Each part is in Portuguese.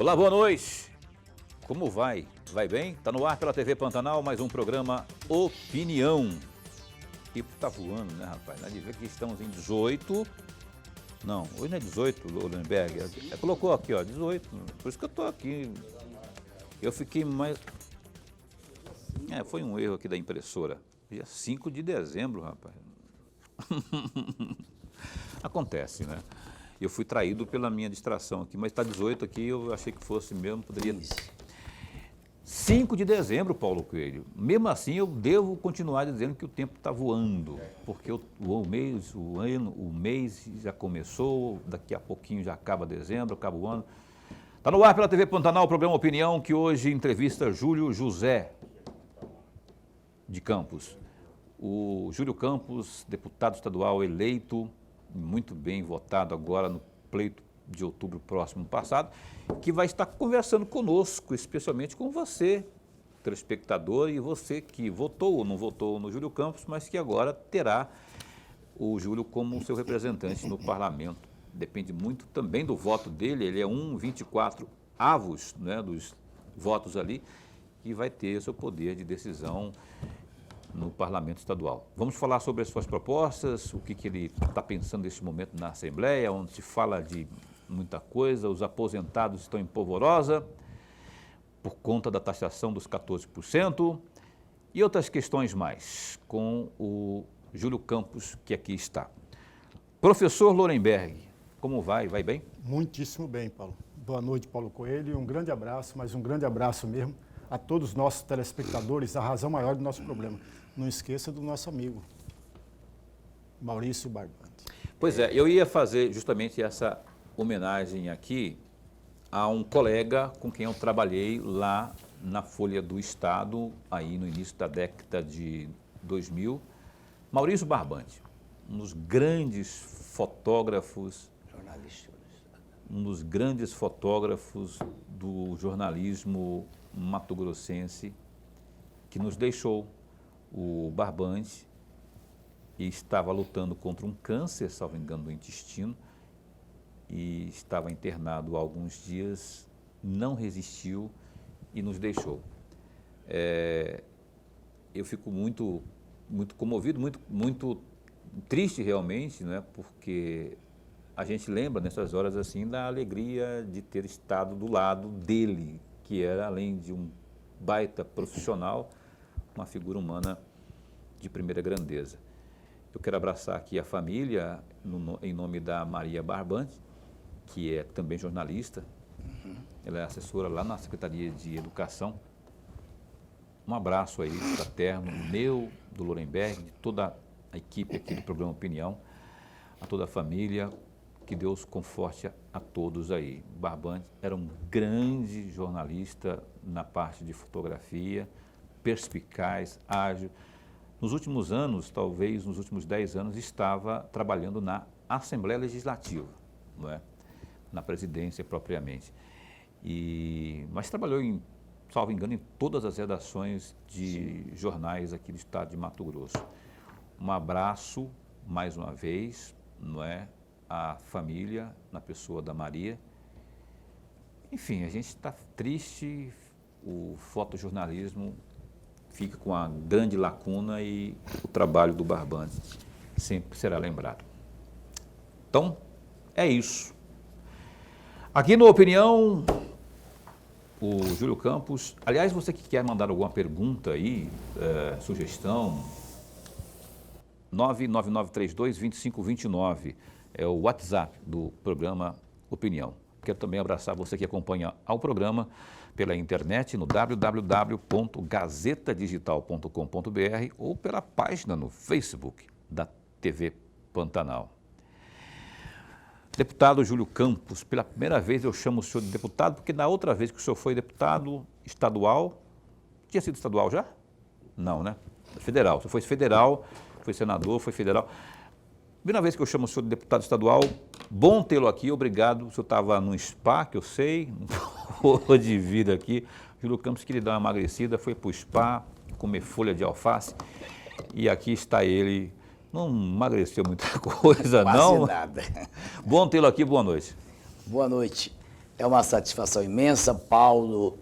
Olá, boa noite. Como vai? Vai bem? Tá no ar pela TV Pantanal, mais um programa Opinião. O tempo tá voando, né, rapaz? Nada de ver que estamos em 18. Não, hoje não é 18, Lorenberg. Colocou aqui, ó, 18. Por isso que eu tô aqui. Eu fiquei mais... foi um erro aqui da impressora. Dia 5 de dezembro, rapaz. Acontece, né? Eu fui traído pela minha distração aqui, mas está 18 aqui, eu achei que fosse mesmo, poderia... 5 de dezembro, Paulo Coelho. Mesmo assim, eu devo continuar dizendo que o tempo está voando, porque o mês já começou, daqui a pouquinho já acaba dezembro, acaba o ano. Está no ar pela TV Pantanal, o programa Opinião, que hoje entrevista Júlio José de Campos. O Júlio Campos, deputado estadual eleito, muito bem votado agora no pleito de outubro próximo passado, que vai estar conversando conosco, especialmente com você, telespectador, e você que votou ou não votou no Júlio Campos, mas que agora terá o Júlio como seu representante no parlamento. Depende muito também do voto dele, ele é 1,24 avos, né, dos votos ali, e vai ter seu poder de decisão no parlamento estadual. Vamos falar sobre as suas propostas, o que ele está pensando neste momento na Assembleia, onde se fala de muita coisa, os aposentados estão em polvorosa por conta da taxação dos 14% e outras questões mais, com o Júlio Campos, que aqui está. Professor Lorenberg, como vai? Vai bem? Muitíssimo bem, Paulo. Boa noite, Paulo Coelho, um grande abraço, mas um grande abraço mesmo a todos os nossos telespectadores, a razão maior do nosso problema. Não esqueça do nosso amigo Maurício Barbante. Pois é, eu ia fazer justamente essa homenagem aqui a um colega com quem eu trabalhei lá na Folha do Estado, aí no início da década de 2000, Maurício Barbante, um dos grandes fotógrafos, um dos grandes fotógrafos do jornalismo mato-grossense, que nos deixou. O Barbante estava lutando contra um câncer, salvo engano, do intestino, e estava internado há alguns dias, não resistiu e nos deixou. Eu fico muito comovido, muito triste realmente, né, porque a gente lembra nessas horas assim da alegria de ter estado do lado dele, que era, além de um baita profissional, uma figura humana de primeira grandeza. Eu quero abraçar aqui a família, em nome da Maria Barbante, que é também jornalista. Ela é assessora lá na Secretaria de Educação. Um abraço aí fraterno, meu, do Lorenberg, de toda a equipe aqui do programa Opinião, a toda a família, que Deus conforte a todos aí. Barbante era um grande jornalista na parte de fotografia, perspicaz, ágil. Nos últimos anos, talvez nos últimos 10 anos, estava trabalhando na Assembleia Legislativa, não é? Na presidência propriamente. Mas trabalhou, salvo engano, em todas as redações de jornais aqui do estado de Mato Grosso. Um abraço, mais uma vez, não é? À família, na pessoa da Maria. Enfim, a gente está triste, o fotojornalismo fica com a grande lacuna e o trabalho do Barbante sempre será lembrado. Então, é isso. Aqui no Opinião, o Júlio Campos, aliás, você que quer mandar alguma pergunta aí, sugestão, 99932-2529 é o WhatsApp do programa Opinião. Quero também abraçar você que acompanha ao programa pela internet no www.gazetadigital.com.br ou pela página no Facebook da TV Pantanal. Deputado Júlio Campos, pela primeira vez eu chamo o senhor de deputado, porque na outra vez que o senhor foi deputado estadual, tinha sido estadual já? Não, né? Federal, você foi federal, foi senador, foi federal. Primeira vez que eu chamo o senhor de deputado estadual, bom tê-lo aqui, obrigado. O senhor estava num spa, que eu sei, de vida aqui. O Júlio Campos queria dar uma emagrecida, foi para o spa, comer folha de alface, e aqui está ele. Não emagreceu muita coisa, Quase não? nada. Bom tê-lo aqui, boa noite. Boa noite. É uma satisfação imensa, Paulo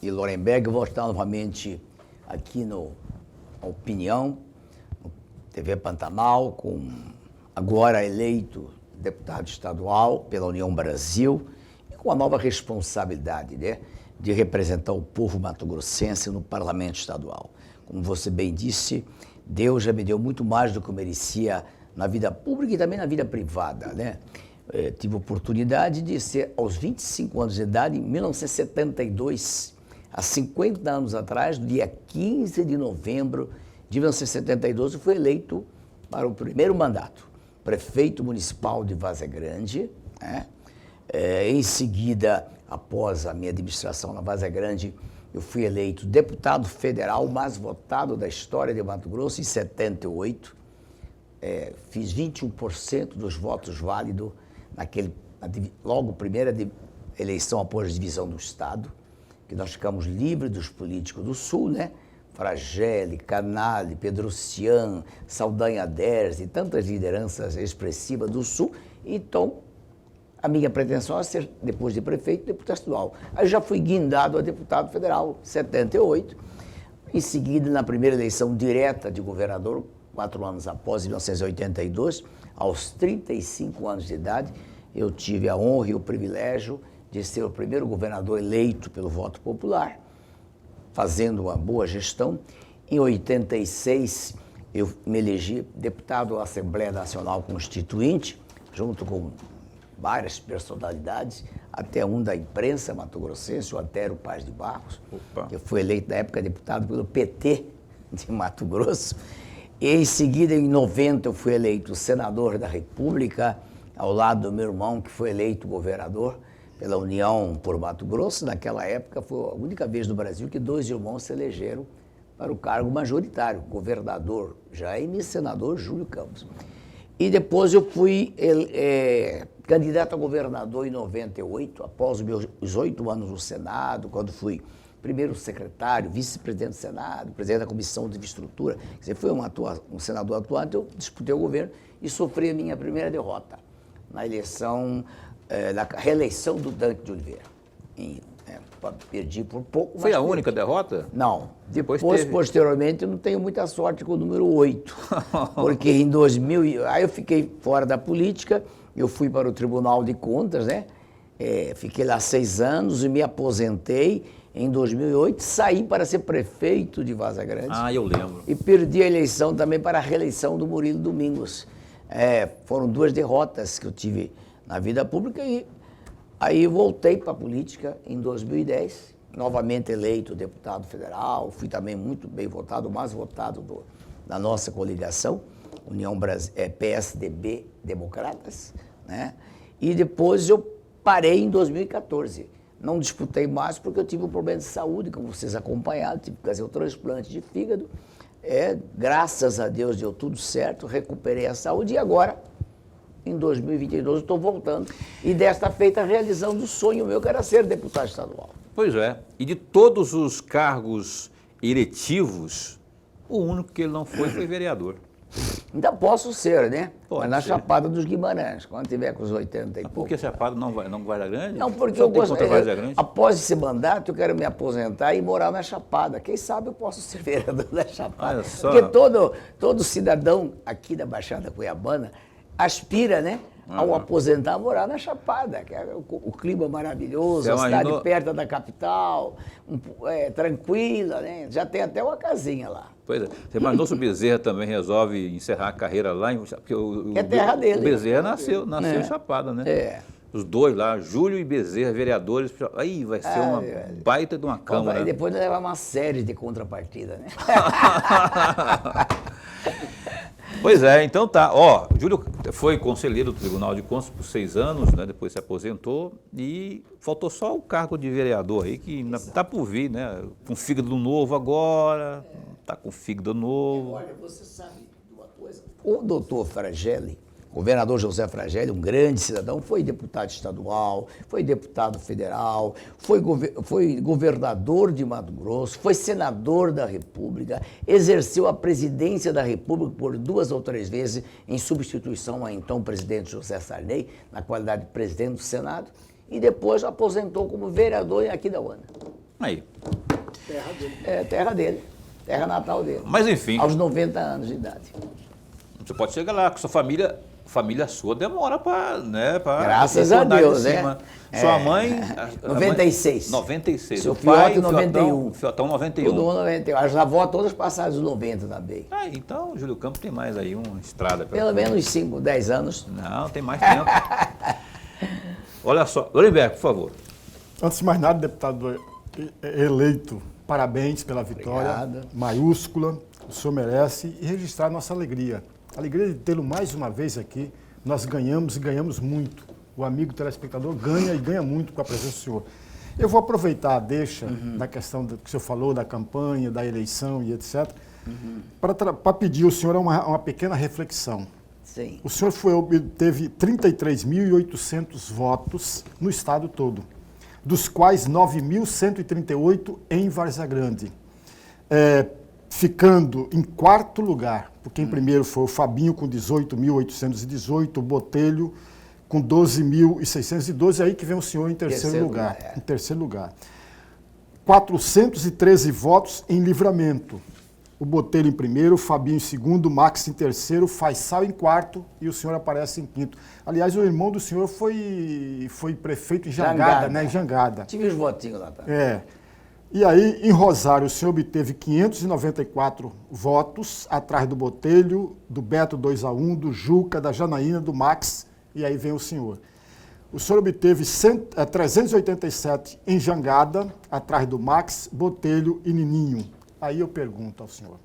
e Lorenberg, voltar novamente aqui no Opinião, no TV Pantanal, com agora eleito deputado estadual pela União Brasil, e com a nova responsabilidade, né, de representar o povo mato-grossense no Parlamento Estadual. Como você bem disse, Deus já me deu muito mais do que eu merecia na vida pública e também na vida privada, né? Tive a oportunidade de ser, aos 25 anos de idade, em 1972, há 50 anos atrás, no dia 15 de novembro de 1972, eu fui eleito para o primeiro mandato, prefeito municipal de Várzea Grande, né? Em seguida, após a minha administração na Várzea Grande, eu fui eleito deputado federal mais votado da história de Mato Grosso em 78. Fiz 21% dos votos válidos logo primeira eleição após a divisão do Estado, que nós ficamos livres dos políticos do Sul, né? Fragelli, Canale, Pedrocian, Saldanha Ders e tantas lideranças expressivas do Sul. Então, a minha pretensão é ser, depois de prefeito, deputado estadual. Aí já fui guindado a deputado federal, 78. Em seguida, na primeira eleição direta de governador, 4 anos após, em 1982, aos 35 anos de idade, eu tive a honra e o privilégio de ser o primeiro governador eleito pelo voto popular, fazendo uma boa gestão. Em 86, eu me elegi deputado à Assembleia Nacional Constituinte, junto com várias personalidades, até um da imprensa mato-grossense, o Antero Paz de Barros, que foi eleito na época deputado pelo PT de Mato Grosso. E em seguida, em 90, eu fui eleito senador da República, ao lado do meu irmão, que foi eleito governador pela União por Mato Grosso. Naquela época, foi a única vez no Brasil que 2 irmãos se elegeram para o cargo majoritário, governador Jaime e senador Júlio Campos. E depois eu fui candidato a governador em 98, após os meus 8 anos no Senado, quando fui primeiro secretário, vice-presidente do Senado, presidente da Comissão de Infraestrutura. Quer dizer, fui um senador atuante, eu disputei o governo e sofri a minha primeira derrota na eleição, na reeleição do Dante de Oliveira. Perdi por pouco. Foi a única derrota? Não. Depois, posteriormente, eu não tenho muita sorte com o número 8. Porque em 2000, aí eu fiquei fora da política, eu fui para o Tribunal de Contas, né? Fiquei lá 6 anos e me aposentei em 2008, saí para ser prefeito de Várzea Grande. Ah, eu lembro. E perdi a eleição também para a reeleição do Murilo Domingos. Foram 2 derrotas que eu tive na vida pública e aí voltei para a política em 2010, novamente eleito deputado federal, fui também muito bem votado, o mais votado da nossa coligação, União PSDB Democratas, né? E depois eu parei em 2014. Não disputei mais porque eu tive um problema de saúde, como vocês acompanharam, tive que fazer o transplante de fígado. Graças a Deus deu tudo certo, recuperei a saúde e agora, em 2022, estou voltando. E desta feita, realizando o sonho meu, que era ser deputado estadual. Pois é. E de todos os cargos eletivos, o único que ele não foi vereador. Ainda posso ser, né? Pode Mas na ser. Chapada dos Guimarães, quando tiver com os 80 e pouco. Por que Chapada não vai Várzea Grande? Não, porque Só eu tem gosto. contra Várzea Grande? Após esse mandato, eu quero me aposentar e morar na Chapada. Quem sabe eu posso ser vereador da Chapada. Olha só. Porque todo cidadão aqui da Baixada Cuiabana aspira, né? Ao aposentar, morar na Chapada, que é o clima maravilhoso, a cidade perto da capital, tranquila, né? Já tem até uma casinha lá. Pois é. Você imaginou se o Bezerra também resolve encerrar a carreira lá? Porque É terra dele. O Bezerra nasceu em Chapada, né? Os 2 lá, Júlio e Bezerra, vereadores. Aí vai ser uma baita de uma Câmara. E depois levar uma série de contrapartida, né? Pois é, então tá. Ó, Júlio foi conselheiro do Tribunal de Contas por 6 anos, né? Depois se aposentou e faltou só o cargo de vereador aí, que está por vir, né? Com fígado novo agora, está com fígado novo. Olha, você sabe de uma coisa? O doutor Fragelli, governador José Fragelli, um grande cidadão, foi deputado estadual, foi deputado federal, foi governador de Mato Grosso, foi senador da República, exerceu a presidência da República por 2 ou 3 vezes em substituição ao então presidente José Sarney, na qualidade de presidente do Senado. e depois aposentou como vereador em Aquidauana. Aí. Terra dele. É terra dele, terra natal dele. Mas enfim, Aos 90 anos de idade. você pode chegar lá com sua família sua demora para, né, Graças a Deus, né? Sua mãe... 96. 96. Seu O pai, Fiote, 91. Fiotão, 91. Todo mundo 91. As avós todas passaram dos 90 também. Ah, então, Júlio Campos tem mais aí uma estrada. Pelo menos 5, 10 anos. Não, tem mais tempo. Olha só, Lorenberg, por favor. Antes de mais nada, deputado eleito, parabéns pela vitória. Obrigado. Maiúscula, o senhor merece. E registrar nossa alegria. A alegria de tê-lo mais uma vez aqui. Nós ganhamos e ganhamos muito. O amigo telespectador ganha e ganha muito com a presença do senhor. Eu vou aproveitar a deixa da questão que o senhor falou, da campanha, da eleição e etc., para pedir ao senhor uma pequena reflexão. Sim. O senhor teve 33.800 votos no estado todo, dos quais 9.138 em Várzea Grande, ficando em quarto lugar, porque em primeiro foi o Fabinho com 18.818, o Botelho com 12.612, aí que vem o senhor em terceiro lugar. Em terceiro lugar. 413 votos em Livramento. O Botelho em primeiro, o Fabinho em segundo, o Max em terceiro, o Faisal em quarto e o senhor aparece em quinto. Aliás, o irmão do senhor foi prefeito em Jangada, né? Em Jangada. Tive os votinhos lá. Tá? E aí, em Rosário, o senhor obteve 594 votos, atrás do Botelho, do Beto 2-1, do Juca, da Janaína, do Max, e aí vem o senhor. O senhor obteve 387 em Jangada, atrás do Max, Botelho e Nininho. Aí eu pergunto ao senhor,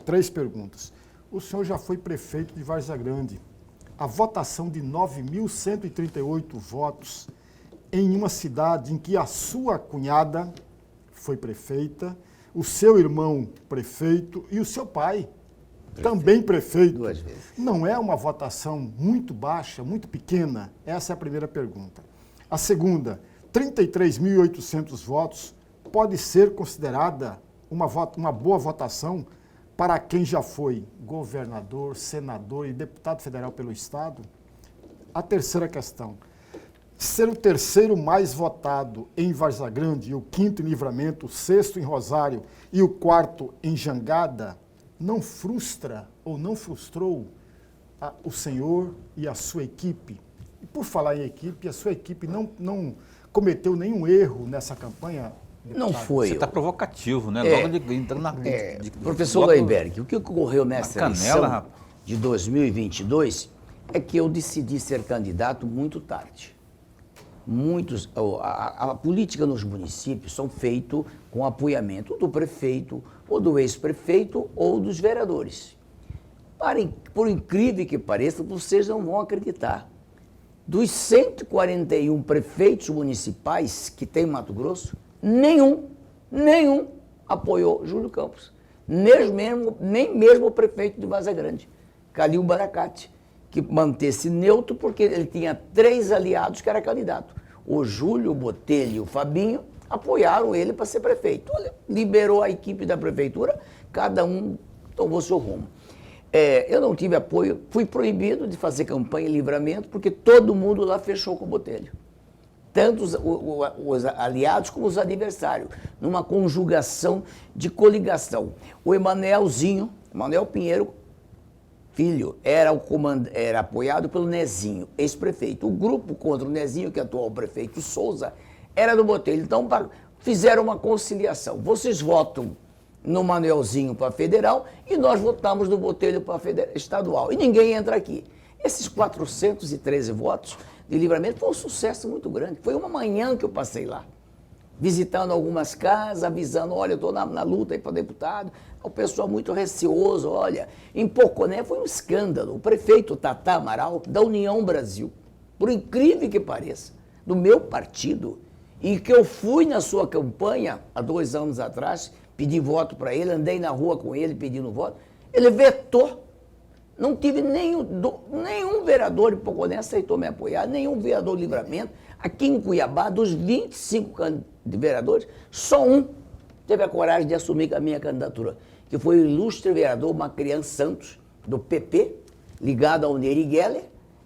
3 perguntas. O senhor já foi prefeito de Várzea Grande. A votação de 9.138 votos em uma cidade em que a sua cunhada foi prefeita, o seu irmão prefeito e o seu pai também prefeito. 2 vezes. Não é uma votação muito baixa, muito pequena? Essa é a primeira pergunta. A segunda, 33.800 votos pode ser considerada uma boa votação para quem já foi governador, senador e deputado federal pelo Estado? A terceira questão, ser o terceiro mais votado em Várzea Grande, o quinto em Livramento, o sexto em Rosário e o quarto em Jangada, não frustra ou não frustrou o senhor e a sua equipe? E por falar em equipe, a sua equipe não cometeu nenhum erro nessa campanha? Não foi. Você está provocativo, né? Logo entrando na... Professor Lorenberg, o que ocorreu nessa eleição rapaz. de 2022 é que eu decidi ser candidato muito tarde. A política nos municípios são feitas com apoiamento do prefeito, ou do ex-prefeito, ou dos vereadores. Por incrível que pareça, vocês não vão acreditar. Dos 141 prefeitos municipais que tem em Mato Grosso, nenhum apoiou Júlio Campos. Nem mesmo o prefeito de Várzea Grande, Calil Baracate, que manteve-se neutro porque ele tinha 3 aliados que eram candidatos. O Júlio, o Botelho e o Fabinho apoiaram ele para ser prefeito. Olha, liberou a equipe da prefeitura, cada um tomou seu rumo. Eu não tive apoio, fui proibido de fazer campanha em Livramento porque todo mundo lá fechou com o Botelho. Tanto os aliados como os adversários, numa conjugação de coligação. O Emanuel Pinheiro Filho, era apoiado pelo Nezinho, ex-prefeito. O grupo contra o Nezinho, que é atual prefeito Souza, era do Botelho. Então, fizeram uma conciliação. Vocês votam no Manuelzinho para federal e nós votamos no Botelho para estadual. E ninguém entra aqui. Esses 413 votos de Livramento foi um sucesso muito grande. Foi uma manhã que eu passei lá, visitando algumas casas, avisando, olha, eu estou na luta aí para deputado. O pessoal muito receoso, olha. Em Poconé foi um escândalo. O prefeito Tatá Amaral, da União Brasil, por incrível que pareça, do meu partido, e que eu fui na sua campanha, há 2 anos atrás, pedi voto para ele, andei na rua com ele pedindo voto, ele vetou. Não tive nenhum vereador de Poconé aceitou me apoiar, nenhum vereador de Livramento. Aqui em Cuiabá, dos 25 vereadores, só um teve a coragem de assumir a minha candidatura, que foi o ilustre vereador Macrian Santos, do PP, ligado ao Neri Geller,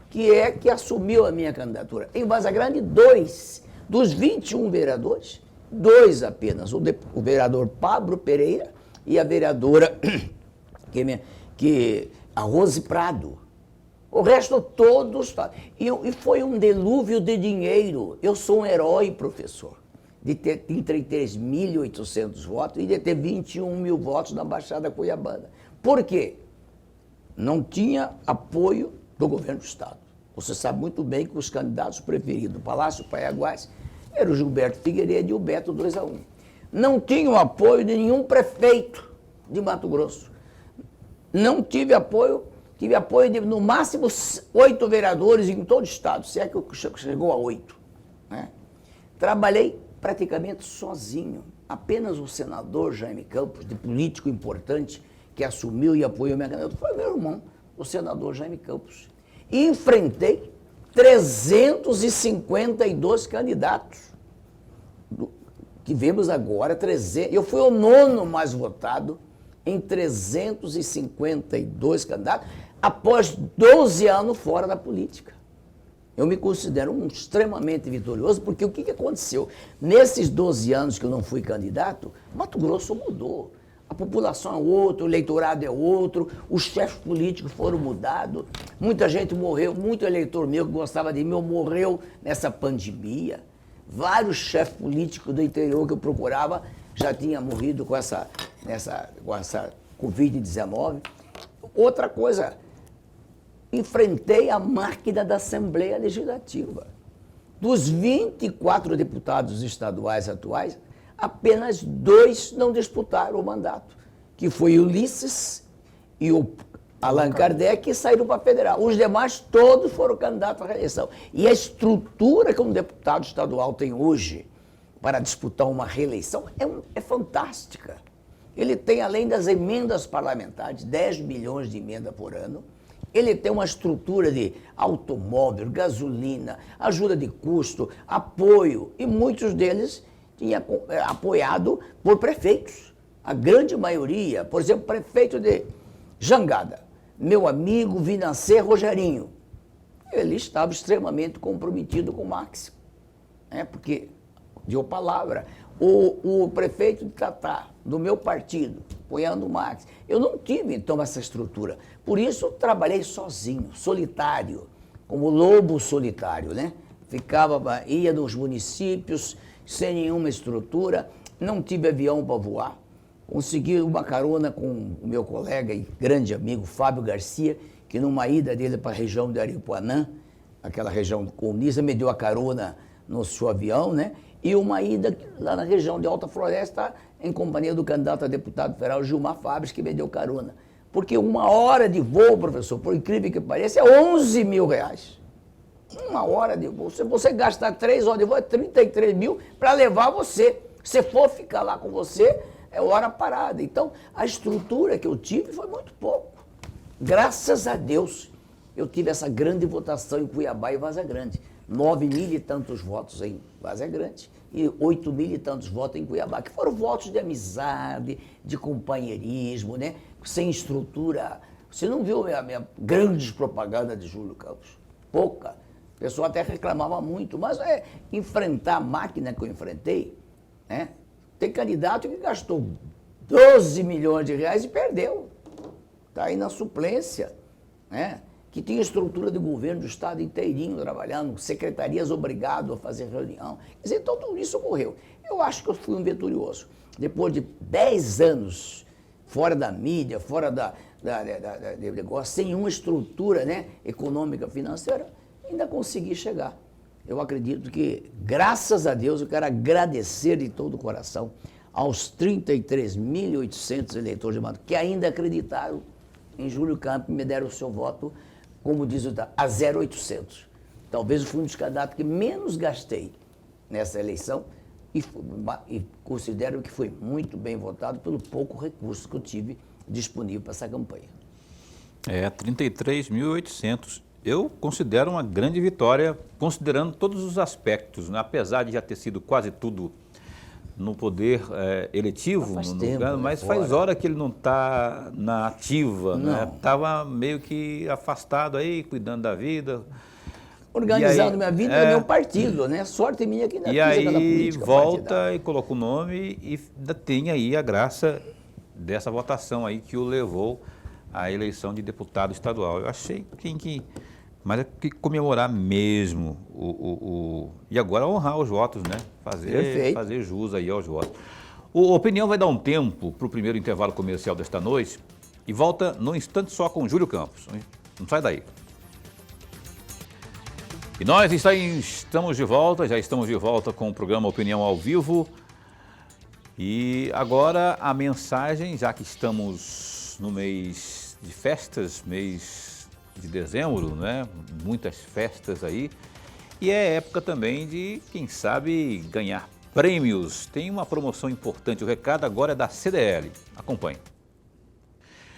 que assumiu a minha candidatura. Em Vaza Grande, 2 dos 21 vereadores, 2 apenas, o vereador Pablo Pereira e a vereadora a Rose Prado. O resto todos. E foi um delúvio de dinheiro. Eu sou um herói, professor, de ter 33.800 votos e de ter 21 mil votos na Baixada Cuiabana. Por quê? Não tinha apoio do governo do Estado. Você sabe muito bem que os candidatos preferidos do Palácio Paiaguás eram o Gilberto Figueiredo e o Beto 2-1. Não tinham apoio de nenhum prefeito de Mato Grosso. Não tive apoio de, no máximo, 8 vereadores em todo o estado, se é que chegou a 8. Né? Trabalhei praticamente sozinho. Apenas o senador Jaime Campos, de político importante, que assumiu e apoiou minha candidatura, foi meu irmão, o senador Jaime Campos. E enfrentei 352 candidatos. Tivemos agora 300. Eu fui o 9º mais votado em 352 candidatos, após 12 anos fora da política. Eu me considero extremamente vitorioso, porque o que aconteceu? Nesses 12 anos que eu não fui candidato, Mato Grosso mudou. A população é outra, o eleitorado é outro, os chefes políticos foram mudados, muita gente morreu, muito eleitor meu que gostava de mim morreu nessa pandemia. Vários chefes políticos do interior que eu procurava já tinham morrido com essa Covid-19. Outra coisa, enfrentei a máquina da Assembleia Legislativa. Dos 24 deputados estaduais atuais, apenas 2 não disputaram o mandato, que foi Ulisses e o Allan Kardec, que saíram para a federal. Os demais todos foram candidatos à reeleição. E a estrutura que um deputado estadual tem hoje para disputar uma reeleição é fantástica. Ele tem, além das emendas parlamentares, 10 milhões de emenda por ano. Ele tem uma estrutura de automóvel, gasolina, ajuda de custo, apoio, e muitos deles tinham apoiado por prefeitos. A grande maioria, por exemplo, prefeito de Jangada, meu amigo Vinacê Rogerinho, ele estava extremamente comprometido com o Máximo, porque deu palavra. O prefeito de Tatá, do meu partido, apoiando o Máximo. Eu não tive, então, essa estrutura. Por isso, eu trabalhei sozinho, solitário, como lobo solitário, né? Ia nos municípios, sem nenhuma estrutura, não tive avião para voar. Consegui uma carona com o meu colega e grande amigo Fábio Garcia, que numa ida dele para a região de Aripuanã, aquela região comunista, me deu a carona no seu avião, né? E uma ida lá na região de Alta Floresta, em companhia do candidato a deputado federal Gilmar Fabres, que me deu carona. Porque 1 hora de voo, professor, por incrível que pareça, é 11 mil reais. 1 hora de voo. Se você gastar 3 horas de voo, é 33 mil para levar você. Se for ficar lá com você, é hora parada. Então, a estrutura que eu tive foi muito pouco. Graças a Deus, eu tive essa grande votação em Cuiabá e Vaza Grande. 9 mil e tantos votos em Vaza Grande e 8 mil e tantos votos em Cuiabá, que foram votos de amizade, de companheirismo, né? Sem estrutura. Você não viu a minha grande propaganda de Júlio Campos? Pouca. O pessoal até reclamava muito, mas enfrentar a máquina que eu enfrentei, né? Tem candidato que gastou 12 milhões de reais e perdeu. Está aí na suplência, né? Que tinha estrutura de governo do estado inteirinho trabalhando, secretarias obrigado a fazer reunião. Quer dizer, então tudo isso ocorreu. Eu acho que eu fui um vitorioso. Depois de 10 anos fora da mídia, fora do negócio, sem uma estrutura, né, econômica, financeira, ainda consegui chegar. Eu acredito que, graças a Deus, eu quero agradecer de todo o coração aos 33.800 eleitores de Mato que ainda acreditaram em Júlio Campos e me deram o seu voto, como diz o a 0,800. Talvez eu fui um dos candidatos que menos gastei nessa eleição e considero que foi muito bem votado pelo pouco recurso que eu tive disponível para essa campanha. 33.800. Eu considero uma grande vitória, considerando todos os aspectos, né? Apesar de já ter sido quase tudo no poder eletivo, Faz no tempo, lugar, né, mas fora. faz hora que ele não está na ativa, né? Não. Estava meio que afastado aí, cuidando da vida. Organizando E aí, minha vida no meu partido, né? Sorte minha que ainda E fiz aquela aí política volta partidária. e coloca o nome e ainda tem aí a graça dessa votação aí que o levou à eleição de deputado estadual. Eu achei que tem que, mas é que comemorar mesmo e agora honrar os votos, né? Perfeito. Fazer jus aí aos votos. O Opinião vai dar um tempo para o primeiro intervalo comercial desta noite e volta num instante só com o Júlio Campos. Não sai daí. E nós estamos de volta, já estamos de volta com o programa Opinião ao Vivo. E agora a mensagem, já que estamos no mês de festas, mês de dezembro, né? Muitas festas aí. E é época também de, quem sabe, ganhar prêmios. Tem uma promoção importante, o recado agora é da CDL. Acompanhe.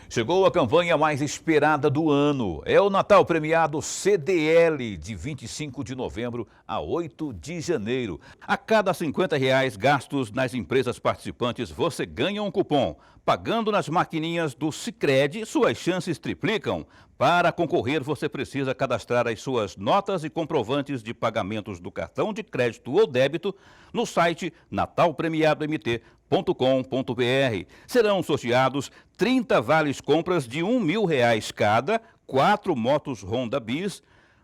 Chegou a campanha mais esperada do ano. É o Natal Premiado CDL, de 25 de novembro a 8 de janeiro. A cada R$50 gastos nas empresas participantes, você ganha um cupom. Pagando nas maquininhas do Sicredi, suas chances triplicam. Para concorrer, você precisa cadastrar as suas notas e comprovantes de pagamentos do cartão de crédito ou débito no site natalpremiadomt.com.br. Serão sorteados 30 vales compras de R$1.000 cada, 4 motos Honda Bis,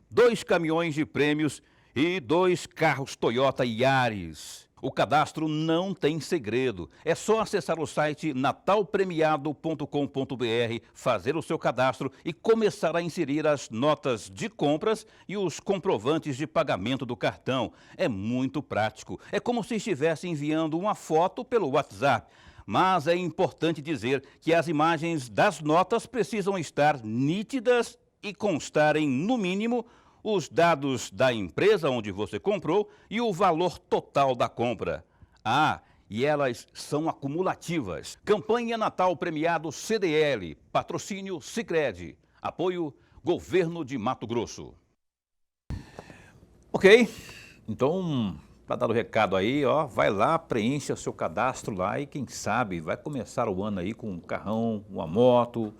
2 caminhões de prêmios e 2 carros Toyota Yaris. O cadastro não tem segredo. É só acessar o site natalpremiado.com.br, fazer o seu cadastro e começar a inserir as notas de compras e os comprovantes de pagamento do cartão. É muito prático. É como se estivesse enviando uma foto pelo WhatsApp. Mas é importante dizer que as imagens das notas precisam estar nítidas e constarem, no mínimo, os dados da empresa onde você comprou e o valor total da compra. Ah, e elas são acumulativas. Campanha Natal Premiado CDL, patrocínio Sicredi, apoio Governo de Mato Grosso. Ok, então, para dar o recado aí, ó, vai lá, preencha seu cadastro lá e quem sabe vai começar o ano aí com um carrão, uma moto,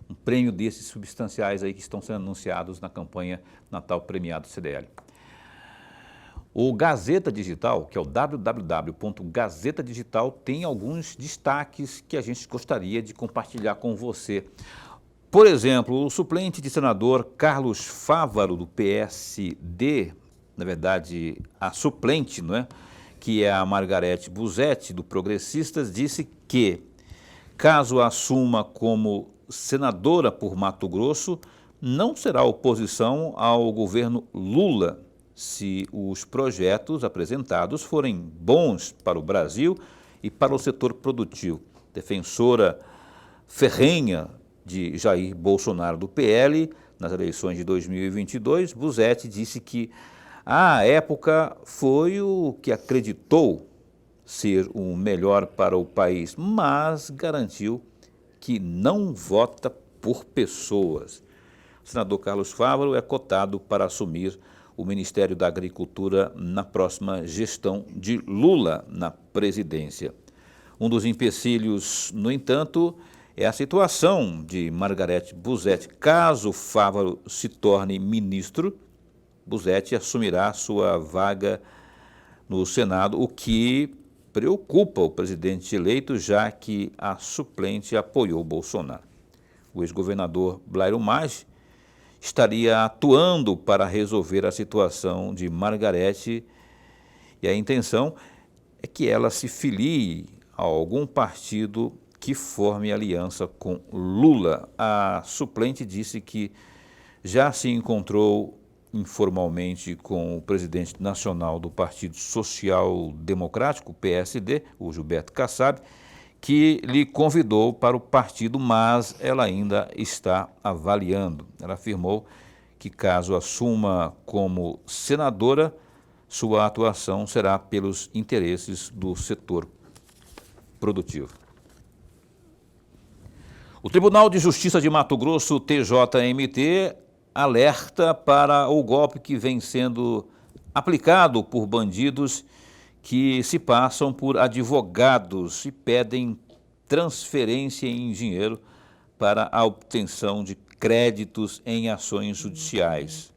um prêmio desses substanciais aí que estão sendo anunciados na campanha Natal Premiado CDL. O Gazeta Digital, que é o www.gazeta Digital, tem alguns destaques que a gente gostaria de compartilhar com você. Por exemplo, o suplente de senador Carlos Fávaro, do PSD, na verdade, a suplente, não é? Que é a Margarete Busetti, do Progressistas, disse que, caso assuma como senadora por Mato Grosso, não será oposição ao governo Lula se os projetos apresentados forem bons para o Brasil e para o setor produtivo. Defensora ferrenha de Jair Bolsonaro do PL nas eleições de 2022, Busetti disse que à época foi o que acreditou ser o melhor para o país, mas garantiu que não vota por pessoas. O senador Carlos Fávaro é cotado para assumir o Ministério da Agricultura na próxima gestão de Lula na presidência. Um dos empecilhos, no entanto, é a situação de Margarete Busetti. Caso Fávaro se torne ministro, Busetti assumirá sua vaga no Senado, o que preocupa o presidente eleito, já que a suplente apoiou Bolsonaro. O ex-governador Blairo Maggi estaria atuando para resolver a situação de Margarete e a intenção é que ela se filie a algum partido que forme aliança com Lula. A suplente disse que já se encontrou informalmente com o presidente nacional do Partido Social Democrático, PSD, o Gilberto Kassab, que lhe convidou para o partido, mas ela ainda está avaliando. Ela afirmou que, caso assuma como senadora, sua atuação será pelos interesses do setor produtivo. O Tribunal de Justiça de Mato Grosso, TJMT, alerta para o golpe que vem sendo aplicado por bandidos que se passam por advogados e pedem transferência em dinheiro para a obtenção de créditos em ações judiciais.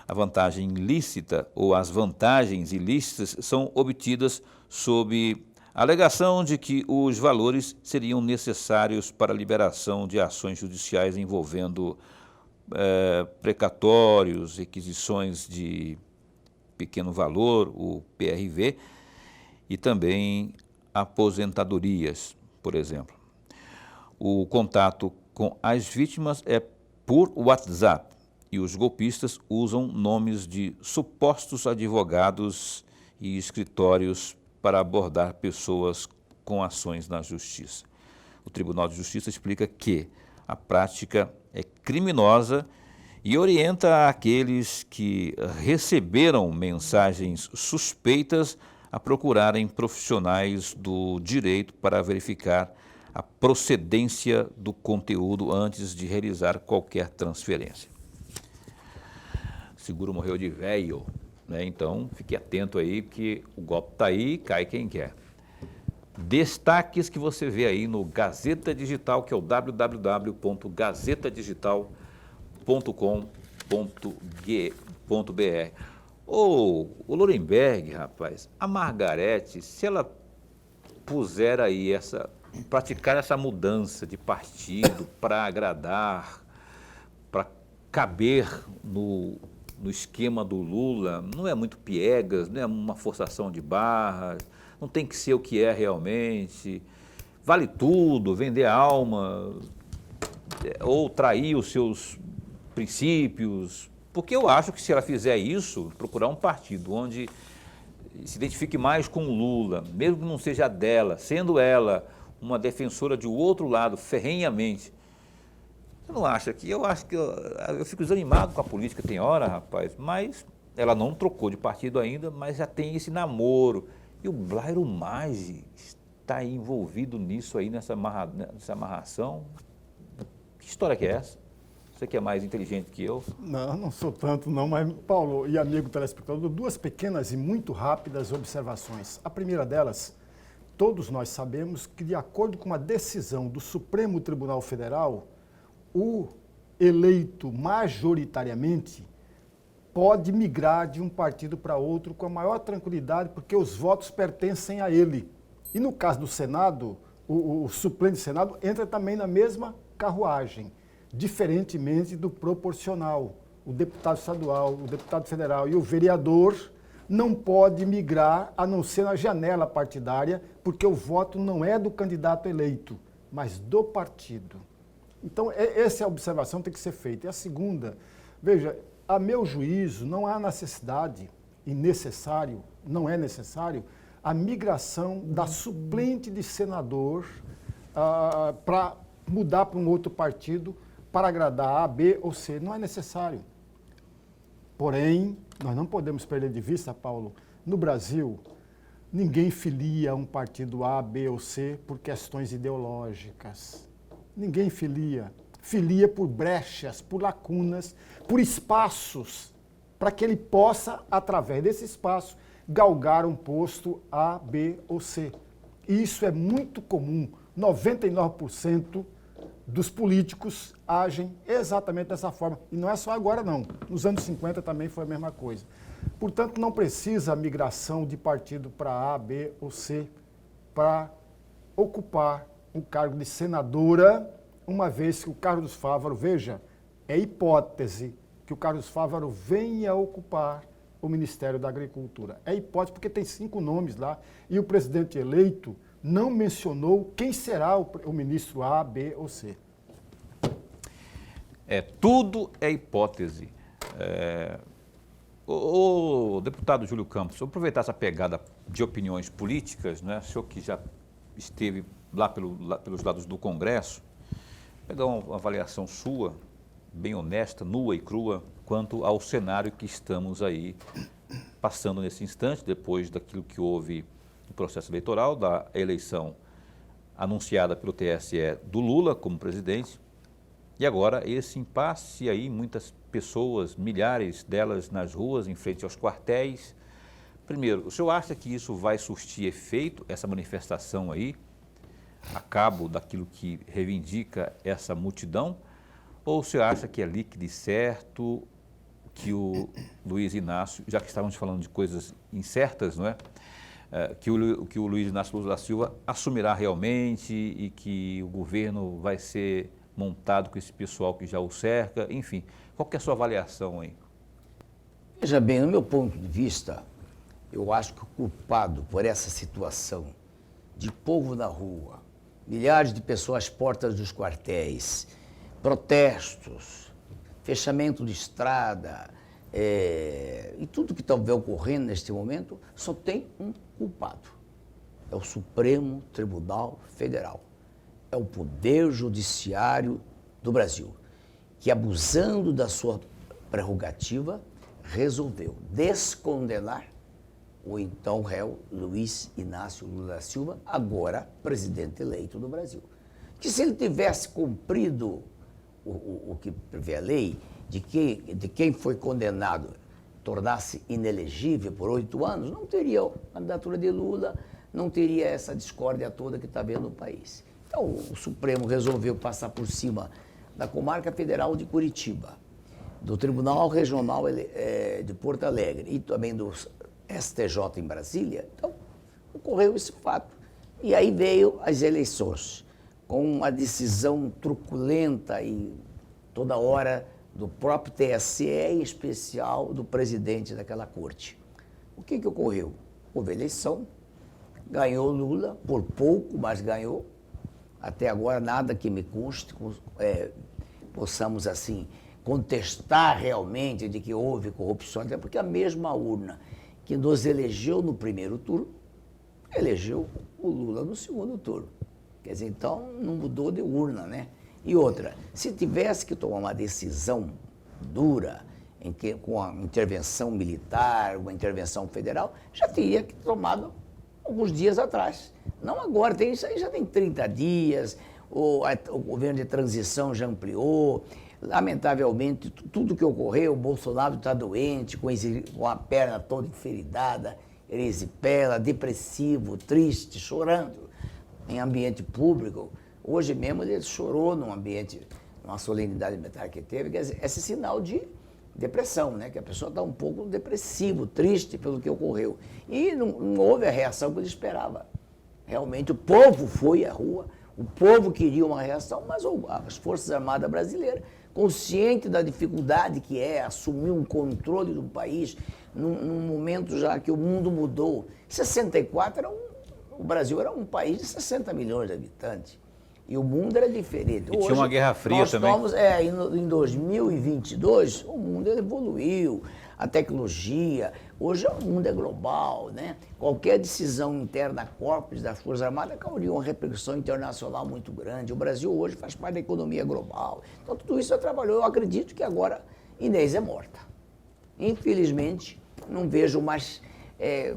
A vantagem ilícita ou as vantagens ilícitas são obtidas sob a alegação de que os valores seriam necessários para a liberação de ações judiciais envolvendo precatórios, requisições de pequeno valor, o PRV, e também aposentadorias, por exemplo. O contato com as vítimas é por WhatsApp e os golpistas usam nomes de supostos advogados e escritórios para abordar pessoas com ações na justiça. O Tribunal de Justiça explica que a prática é criminosa e orienta aqueles que receberam mensagens suspeitas a procurarem profissionais do direito para verificar a procedência do conteúdo antes de realizar qualquer transferência. Seguro morreu de velho, né? Então fique atento aí que o golpe está aí e cai quem quer. Destaques que você vê aí no Gazeta Digital, que é o www.gazetadigital.com.br. O Lorenberg, rapaz, a Margarete, se ela puser aí praticar essa mudança de partido para agradar, para caber no esquema do Lula, não é muito piegas, não é uma forçação de barra, não tem que ser o que é realmente, vale tudo, vender a alma, ou trair os seus princípios, porque eu acho que se ela fizer isso, procurar um partido onde se identifique mais com o Lula, mesmo que não seja dela, sendo ela uma defensora de outro lado, ferrenhamente, você não acha que? Eu acho que eu fico desanimado com a política, tem hora, rapaz, mas ela não trocou de partido ainda, mas já tem esse namoro. E o Blairo Maggi está envolvido nisso aí, nessa amarração. Que história que é essa? Você que é mais inteligente que eu. Não, não sou tanto não, mas Paulo e amigo telespectador, duas pequenas e muito rápidas observações. A primeira delas, todos nós sabemos que de acordo com uma decisão do Supremo Tribunal Federal, o eleito majoritariamente pode migrar de um partido para outro com a maior tranquilidade, porque os votos pertencem a ele. E no caso do Senado, o suplente do Senado entra também na mesma carruagem, diferentemente do proporcional. O deputado estadual, o deputado federal e o vereador não pode migrar a não ser na janela partidária, porque o voto não é do candidato eleito, mas do partido. Então, essa observação tem que ser feita. E a segunda, veja, a meu juízo, não há necessidade e necessário, não é necessário, a migração da suplente de senador para mudar para um outro partido para agradar A, B ou C. Não é necessário. Porém, nós não podemos perder de vista, Paulo, no Brasil, ninguém filia a um partido A, B ou C por questões ideológicas. Ninguém filia. Filia por brechas, por lacunas, por espaços, para que ele possa, através desse espaço, galgar um posto A, B ou C. Isso é muito comum. 99% dos políticos agem exatamente dessa forma. E não é só agora, não. Nos anos 50 também foi a mesma coisa. Portanto, não precisa a migração de partido para A, B ou C para ocupar um cargo de senadora, uma vez que o Carlos Fávaro, veja, é hipótese que o Carlos Fávaro venha ocupar o Ministério da Agricultura. É hipótese porque tem 5 nomes lá e o presidente eleito não mencionou quem será o ministro A, B ou C. Tudo é hipótese. O deputado Júlio Campos, vou aproveitar essa pegada de opiniões políticas, né? O senhor que já esteve lá pelos lados do Congresso, pegar uma avaliação sua, bem honesta, nua e crua, quanto ao cenário que estamos aí passando nesse instante, depois daquilo que houve no processo eleitoral, da eleição anunciada pelo TSE do Lula como presidente, e agora esse impasse aí, muitas pessoas, milhares delas nas ruas, em frente aos quartéis, Primeiro, o senhor acha que isso vai surtir efeito, essa manifestação aí, a cabo daquilo que reivindica essa multidão? Ou o senhor acha que é líquido e certo, que o Luiz Inácio, já que estávamos falando de coisas incertas, não é? Que o Luiz Inácio Lula da Silva assumirá realmente e que o governo vai ser montado com esse pessoal que já o cerca, enfim. Qual que é a sua avaliação aí? Veja bem, no meu ponto de vista, eu acho que o culpado por essa situação de povo na rua, milhares de pessoas às portas dos quartéis, protestos, fechamento de estrada, e tudo que está ocorrendo neste momento, só tem um culpado. É o Supremo Tribunal Federal. É o Poder Judiciário do Brasil, que, abusando da sua prerrogativa, resolveu descondenar o então réu Luiz Inácio Lula da Silva, agora presidente eleito do Brasil. Que se ele tivesse cumprido o que prevê a lei, de quem foi condenado tornar-se inelegível por 8 anos, não teria a candidatura de Lula, não teria essa discórdia toda que está vendo no país. Então, o Supremo resolveu passar por cima da Comarca Federal de Curitiba, do Tribunal Regional de Porto Alegre e também do STJ em Brasília. Então, ocorreu esse fato. E aí veio as eleições, com uma decisão truculenta e toda hora do próprio TSE, em especial do presidente daquela corte. O que ocorreu? Houve eleição, ganhou Lula, por pouco, mas ganhou. Até agora nada que me conste, possamos assim contestar realmente de que houve corrupção, até porque a mesma urna que nos elegeu no primeiro turno, elegeu o Lula no segundo turno. Quer dizer, então não mudou de urna, né? E outra, se tivesse que tomar uma decisão dura, com a intervenção militar, uma intervenção federal, já teria que tomado alguns dias atrás. Não agora, isso aí já tem 30 dias, o governo de transição já ampliou. Lamentavelmente, tudo que ocorreu, o Bolsonaro está doente, com a perna toda enferrujada, erisipela, depressivo, triste, chorando em ambiente público. Hoje mesmo ele chorou numa solenidade militar que teve, quer dizer, esse sinal de depressão, né? Que a pessoa está um pouco depressivo, triste pelo que ocorreu. E não houve a reação que ele esperava. Realmente o povo foi à rua, o povo queria uma reação, mas as Forças Armadas brasileiras, consciente da dificuldade que é assumir um controle do país, num momento já que o mundo mudou. Em 64, o Brasil era um país de 60 milhões de habitantes. E o mundo era diferente. E hoje, tinha uma Guerra Fria também. Em 2022, o mundo evoluiu, a tecnologia. Hoje o mundo é global, né? Qualquer decisão interna corpus das Forças Armadas causaria uma repercussão internacional muito grande. O Brasil hoje faz parte da economia global. Então tudo isso já trabalhou. Eu acredito que agora Inês é morta. Infelizmente, não vejo mais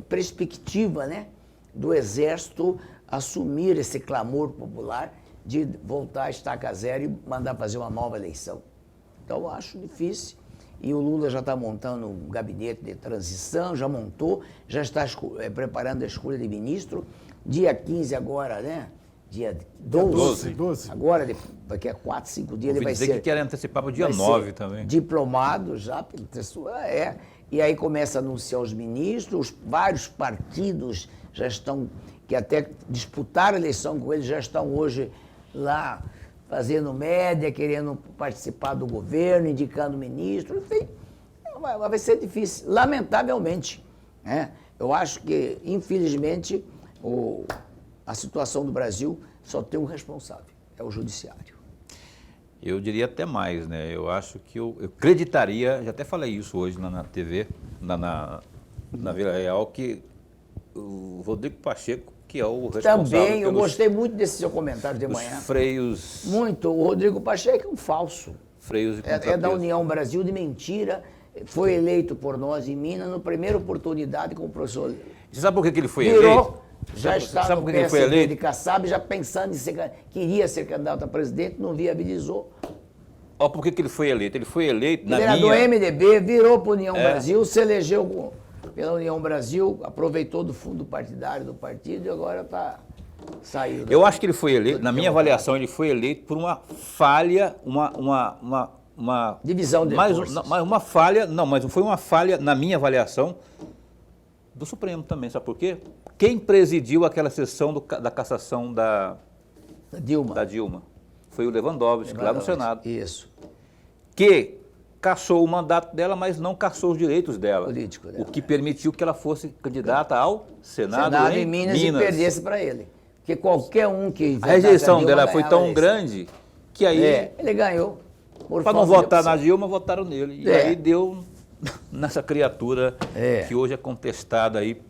perspectiva, né, do Exército assumir esse clamor popular de voltar a estaca zero e mandar fazer uma nova eleição. Então, eu acho difícil. E o Lula já está montando um gabinete de transição, já montou, já está preparando a escolha de ministro. Dia 15 agora, né? Dia 12. Agora, daqui a 4, 5 dias, ele vai dizer ser... que querem antecipar para o dia 9 também. Diplomado já, e aí começa a anunciar os ministros, vários partidos já estão, que até disputaram a eleição com ele, já estão hoje lá fazendo média, querendo participar do governo, indicando ministro, enfim, vai ser difícil, lamentavelmente, né? Eu acho que, infelizmente, a situação do Brasil só tem um responsável, é o judiciário. Eu diria até mais, né? Eu acho que eu acreditaria, já até falei isso hoje na TV, na Vila Real, que o Rodrigo Pacheco, que é o responsável Também, eu gostei muito desse seu comentário de manhã. Os freios... Muito. O Rodrigo Pacheco é um falso. Freios e É da União Brasil, de mentira. Foi eleito por nós em Minas, na primeira oportunidade com o professor... Você sabe por que ele foi Virou, eleito? já está sabe no por que ele foi PSD eleito? de Kassab, já pensando em ser... Queria ser candidato a presidente, não viabilizou. Olha por que ele foi eleito. Ele foi eleito na Ele era do minha... MDB, virou para a União Brasil, se elegeu pela União Brasil, aproveitou do fundo partidário do partido e agora saiu. Eu acho que ele foi eleito, na minha avaliação, ele foi eleito por uma falha, uma divisão de forças. Uma falha, não, mas foi uma falha, na minha avaliação, do Supremo também, sabe por quê? Quem presidiu aquela sessão da cassação da Dilma foi o Lewandowski, lá no Senado. Isso. Que cassou o mandato dela, mas não cassou os direitos dela. Político dela, o que permitiu que ela fosse candidata ao Senado em Minas e perdesse para ele. Porque qualquer um que... A rejeição dela foi tão grande que aí... ele ganhou. Para não votar na Dilma, votaram nele. E aí deu nessa criatura que hoje é contestada aí.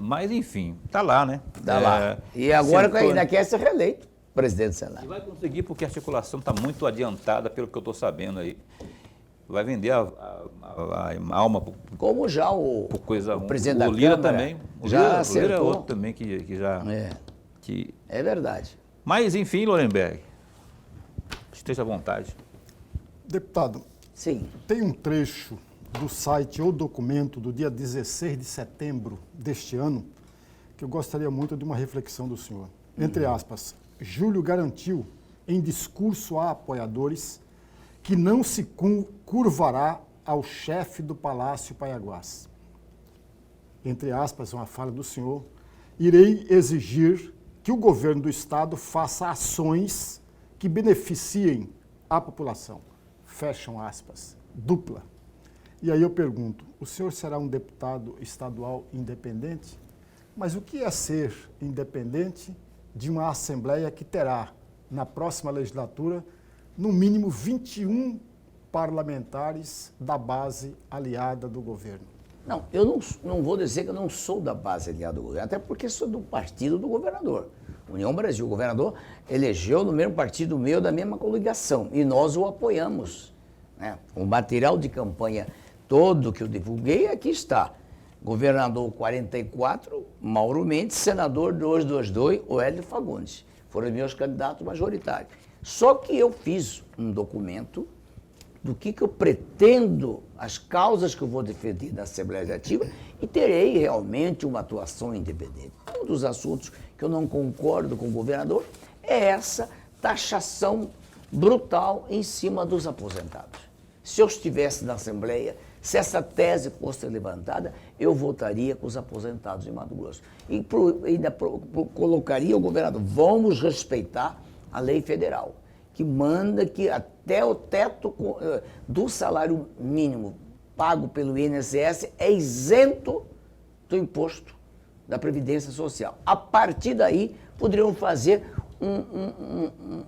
Mas, enfim, tá lá, né? Tá lá. E agora ainda quer ser reeleito presidente do Senado. E vai conseguir porque a articulação está muito adiantada, pelo que eu estou sabendo aí. Vai vender a alma por, como já o presidente da Câmara. O Lira também. O já Lira é outro também que já... É verdade. Mas, enfim, Lorenberg, esteja à vontade. Deputado, sim, tem um trecho do site ou documento do dia 16 de setembro deste ano que eu gostaria muito de uma reflexão do senhor. Entre aspas, Júlio garantiu em discurso a apoiadores que não se curvará ao chefe do Palácio Paiaguás. Entre aspas, uma fala do senhor, irei exigir que o governo do Estado faça ações que beneficiem a população. Fecham aspas. Dupla. E aí eu pergunto, o senhor será um deputado estadual independente? Mas o que é ser independente de uma Assembleia que terá, na próxima legislatura, no mínimo 21 parlamentares da base aliada do governo? Não, eu não vou dizer que eu não sou da base aliada do governo, até porque sou do partido do governador. União Brasil, o governador elegeu no mesmo partido meu, da mesma coligação, e nós o apoiamos. Né? O material de campanha todo que eu divulguei, aqui está. Governador 44, Mauro Mendes, senador 222, o Hélio Fagundes. Foram meus candidatos majoritários. Só que eu fiz um documento do que eu pretendo, as causas que eu vou defender na Assembleia Legislativa e terei realmente uma atuação independente. Um dos assuntos que eu não concordo com o governador é essa taxação brutal em cima dos aposentados. Se eu estivesse na Assembleia, se essa tese fosse levantada, eu votaria com os aposentados em Mato Grosso. E ainda colocaria o governador, vamos respeitar a lei federal, que manda que até o teto do salário mínimo pago pelo INSS é isento do imposto da Previdência Social. A partir daí, poderiam fazer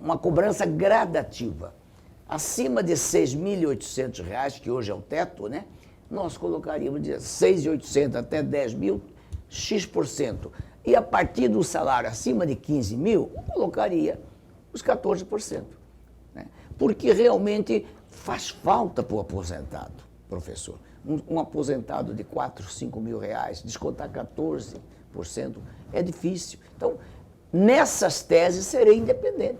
uma cobrança gradativa. Acima de R$ 6.800, que hoje é o teto, né? Nós colocaríamos de 6.800 até 10 mil, X%. E a partir do salário acima de 15 mil, colocaria os 14%. Né? Porque realmente faz falta para o aposentado, professor. Um aposentado de 4, 5 mil reais, descontar 14% é difícil. Então, nessas teses, serei independente.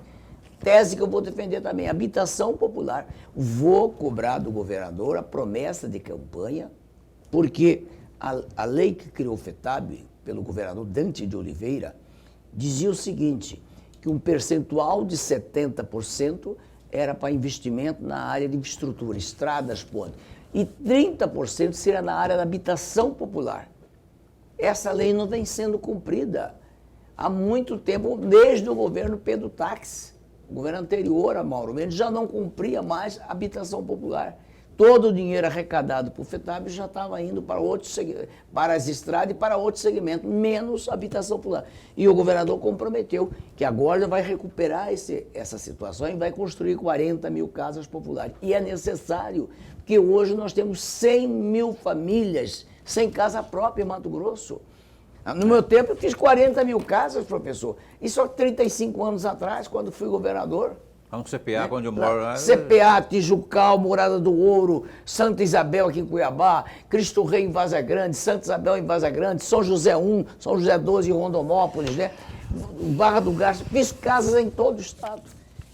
Tese que eu vou defender também, habitação popular. Vou cobrar do governador a promessa de campanha, porque a lei que criou o FETAB, pelo governador Dante de Oliveira, dizia o seguinte, que um percentual de 70% era para investimento na área de infraestrutura, estradas, pontes, e 30% seria na área da habitação popular. Essa lei não vem sendo cumprida há muito tempo, desde o governo Pedro Táxi. O governo anterior a Mauro Mendes já não cumpria mais a habitação popular. Todo o dinheiro arrecadado por FETAB já estava indo para as estradas e para outros segmentos, menos a habitação popular. E o governador comprometeu que agora vai recuperar essa situação e vai construir 40 mil casas populares. E é necessário, porque hoje nós temos 100 mil famílias sem casa própria em Mato Grosso. No meu tempo, eu fiz 40 mil casas, professor. Isso há 35 anos atrás, quando fui governador. Um CPA, onde eu moro. CPA, Tijucal, Morada do Ouro, Santa Isabel aqui em Cuiabá, Cristo Rei em Vaza Grande, Santa Isabel em Vaza Grande, São José 1, São José 12 em Rondonópolis, né? Barra do Garça. Fiz casas em todo o estado.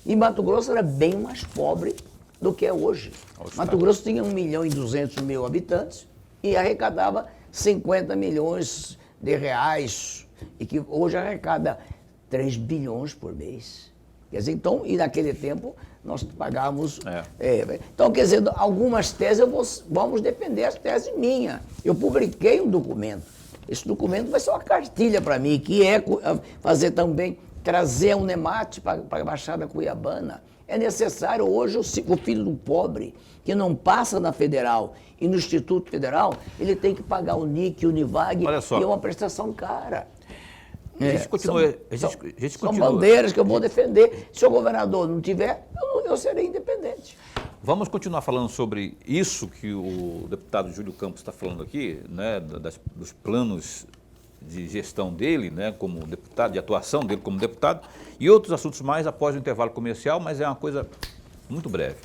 E Mato Grosso era bem mais pobre do que é hoje. Mato Grosso tinha 1.200.000 habitantes e arrecadava 50 milhões de reais e que hoje arrecada 3 bilhões por mês. Quer dizer, então, e naquele tempo nós pagávamos... então, quer dizer, algumas teses vamos defender as teses minhas. Eu publiquei um documento. Esse documento vai ser uma cartilha para mim, que é fazer também, trazer a Unemate para a Baixada Cuiabana. É necessário hoje o filho do pobre, que não passa na Federal e no Instituto Federal, ele tem que pagar o NIC, o Univag, e é uma prestação cara. A gente continua. São bandeiras que eu vou defender. Se o governador não tiver, eu serei independente. Vamos continuar falando sobre isso que o deputado Júlio Campos está falando aqui, né, dos planos de gestão dele, né, como deputado, de atuação dele como deputado, e outros assuntos mais após o intervalo comercial, mas é uma coisa muito breve.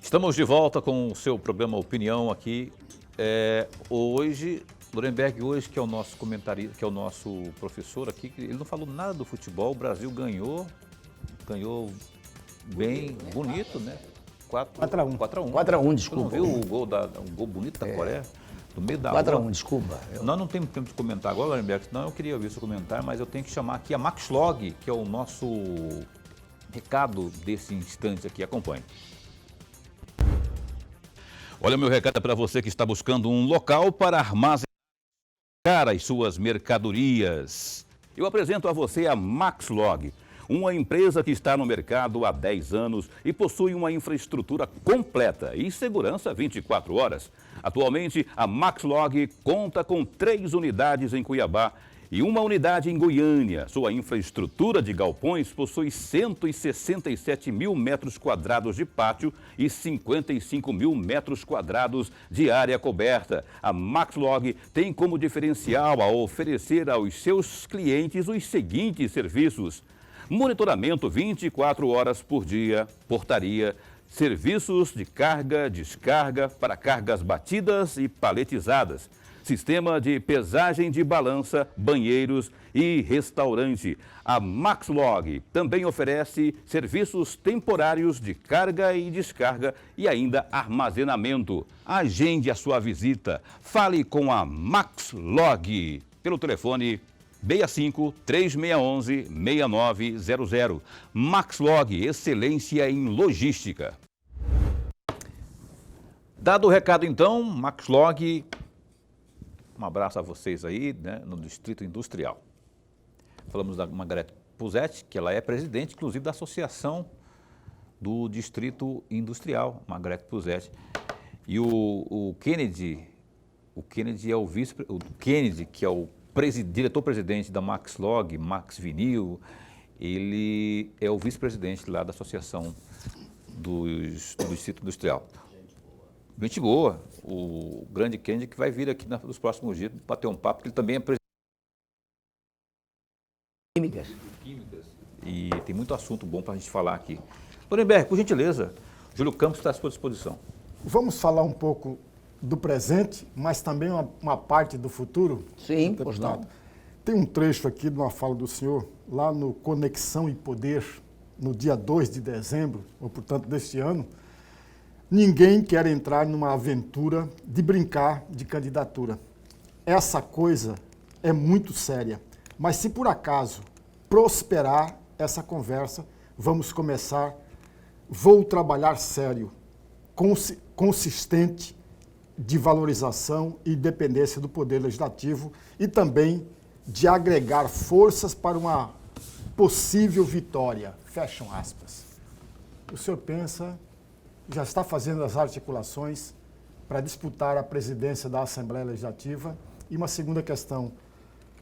Estamos de volta com o seu programa Opinião aqui. Hoje, Lorenberg, hoje, que é o nosso comentarista, que é o nosso professor aqui, ele não falou nada do futebol, o Brasil ganhou bem, bonito, né? 4-1. 4-1, desculpa. Você não viu um gol bonito da Coreia? No meio da 4-1, desculpa. Nós não temos tempo de comentar agora, Lorenberg, senão eu queria ouvir seu comentário, mas eu tenho que chamar aqui a Max Log, que é o nosso recado desse instante aqui. Acompanhe. Olha, meu recado é para você que está buscando um local para armazenar as suas mercadorias. Eu apresento a você a Maxlog, uma empresa que está no mercado há 10 anos e possui uma infraestrutura completa e segurança 24 horas. Atualmente, a Maxlog conta com 3 unidades em Cuiabá e uma unidade em Goiânia. Sua infraestrutura de galpões possui 167 mil metros quadrados de pátio e 55 mil metros quadrados de área coberta. A Maxlog tem como diferencial a oferecer aos seus clientes os seguintes serviços: monitoramento 24 horas por dia, portaria, serviços de carga, descarga para cargas batidas e paletizadas, sistema de pesagem de balança, banheiros e restaurante. A Maxlog também oferece serviços temporários de carga e descarga e ainda armazenamento. Agende a sua visita. Fale com a Maxlog pelo telefone 65-3611-6900. Maxlog, excelência em logística. Dado o recado então, Maxlog, um abraço a vocês aí, né, no Distrito Industrial. Falamos da Margarete Puzetti, que ela é presidente, inclusive, da Associação do Distrito Industrial, Margarete Puzetti. E o Kennedy é o Kennedy, que é o diretor-presidente da Maxlog, Max Vinil, ele é o vice-presidente lá da Associação do Distrito Industrial. Gente boa, o grande Kennedy que vai vir aqui nos próximos dias bater um papo, porque ele também é presidente Químicas. E tem muito assunto bom para a gente falar aqui. Lorenberg, por gentileza, Júlio Campos está à sua disposição. Vamos falar um pouco do presente, mas também uma parte do futuro? Sim, pois não. Tem um trecho aqui de uma fala do senhor, lá no Conexão e Poder, no dia 2 de dezembro, ou portanto deste ano. Ninguém quer entrar numa aventura de brincar de candidatura. Essa coisa é muito séria, mas se por acaso prosperar essa conversa, vamos começar. Vou trabalhar sério, consistente, de valorização e independência do Poder Legislativo e também de agregar forças para uma possível vitória. Fecham aspas. O senhor pensa, já está fazendo as articulações para disputar a presidência da Assembleia Legislativa? E uma segunda questão,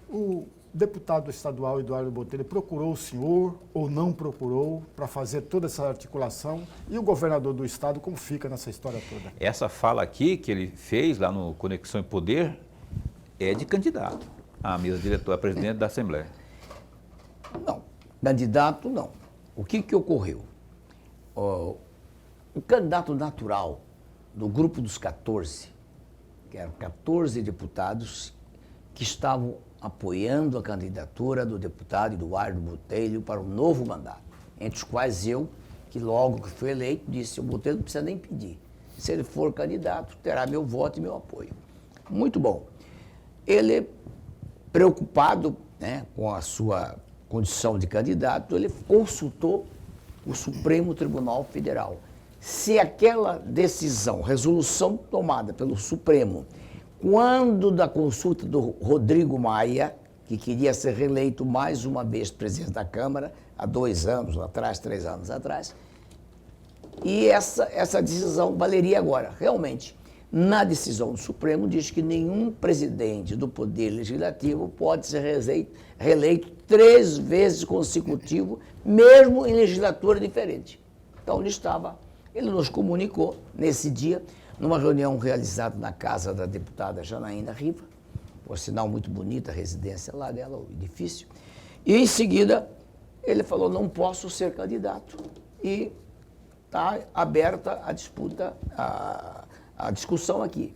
o deputado estadual Eduardo Botelho procurou o senhor ou não procurou para fazer toda essa articulação? E o governador do estado, como fica nessa história toda? Essa fala aqui que ele fez lá no Conexão e Poder é de candidato à mesa diretora, a presidente da Assembleia. Não, candidato não. O que ocorreu? O candidato natural do grupo dos 14, que eram 14 deputados que estavam apoiando a candidatura do deputado Eduardo Botelho para um novo mandato, entre os quais eu, que logo que fui eleito, disse: o Botelho não precisa nem pedir. Se ele for candidato, terá meu voto e meu apoio. Muito bom. Ele, preocupado, né, com a sua condição de candidato, ele consultou o Supremo Tribunal Federal. Se aquela decisão, resolução tomada pelo Supremo, quando da consulta do Rodrigo Maia, que queria ser reeleito mais uma vez presidente da Câmara, há 2 anos atrás, 3 anos atrás, e essa decisão valeria agora. Realmente, na decisão do Supremo, diz que nenhum presidente do Poder Legislativo pode ser reeleito 3 vezes consecutivo, mesmo em legislatura diferente. Então, ele nos comunicou nesse dia, numa reunião realizada na casa da deputada Janaína Riva, por sinal muito bonita a residência lá dela, o edifício, e em seguida ele falou, não posso ser candidato, e está aberta a disputa, a discussão aqui.